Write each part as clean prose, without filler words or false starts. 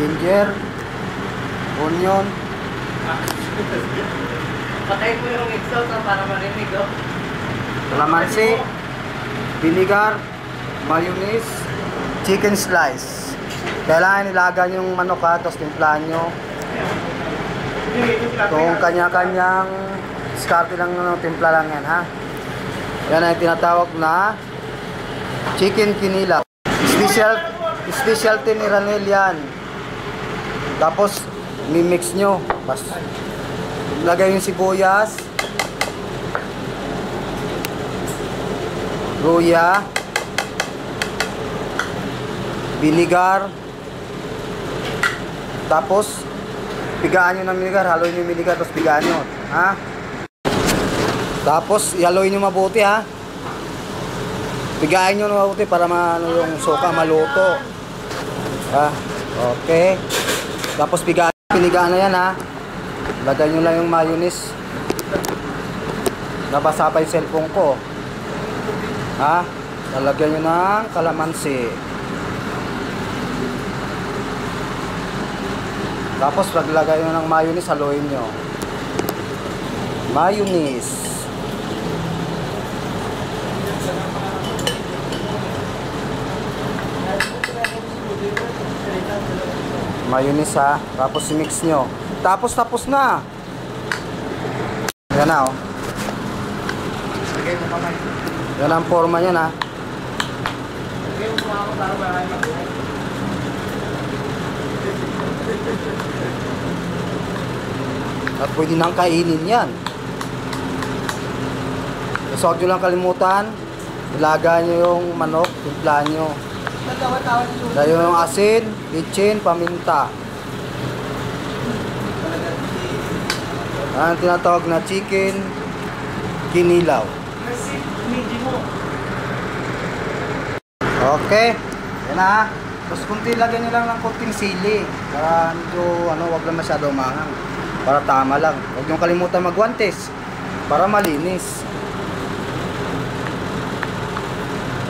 ginger, onion, Patay mo yung exhaust para marinig, oh. kalamansi, vinegar, mayonnaise, chicken slice. Kailangan ilagan yung manok ha, tapos timplahan nyo. Kung kanya-kanyang diskarte lang ng timpla lang yan ha. Yan ay tinatawag na chicken kinilaw. Specialty ni Ranel yan. Tapos mimix nyo. Lagay yung sibuyas, luya, vinegar. Tapos pigaan nyo ng vinegar, haluin nyo yung vinegar, tapos pigaan nyo ha. Tapos ihaluin nyo mabuti ha. Pigaan nyo mabuti para yung suka maluto ha. Okay. Tapos pinigaan na yan ha. Lagay nyo lang yung mayonnaise. Nabasa pa yung cellphone ko ha. Lalagyan nyo ng kalamansi. Tapos paglagay nyo ng mayonnaise, haluin nyo. Mayonnaise. Mayonnaise ha. Tapos i-mix nyo. Tapos na. Yan na oh. Yan ang forma niya na. At pwede nang kainin yan. So huwag nyo lang kalimutan, ilaga nyo yung manok, timpla nyo. Dahil yung asin, bitchin, paminta. Ang tinatawag na chicken kinilaw. Okay. Yan na. Tapos kunti lagyan nyo lang ng kunting sili. Para medyo wag lang masyado umangang. Para tama lang. Huwag nyo kalimutan magwantes. Para malinis.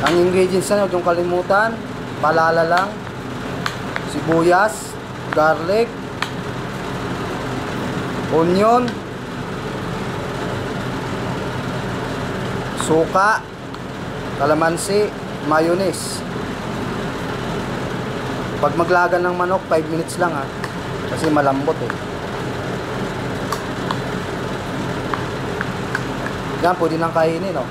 Ang ingredients na huwag nyo kalimutan. Palala lang. Sibuyas. Garlic. Onion, suka, kalamansi, mayonnaise. Pag maglaga ng manok, 5 minutes lang ha. Kasi malambot eh. Yan, pwede nang kainin oh.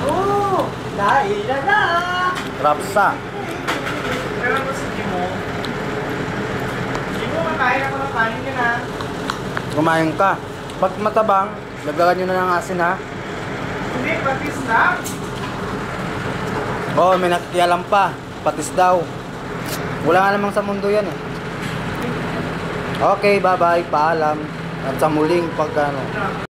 Oh! Dahil na! Rapsa. Kumain ako ng kanin yun ha. Kumain ka. Pag matabang, laglagan nyo na ng asin ha. Hindi, patis na. Oo, may nakikialam pa. Patis daw. Wala nga namang sa mundo yan eh. Okay, bye bye. Paalam. At sa muling pagkano.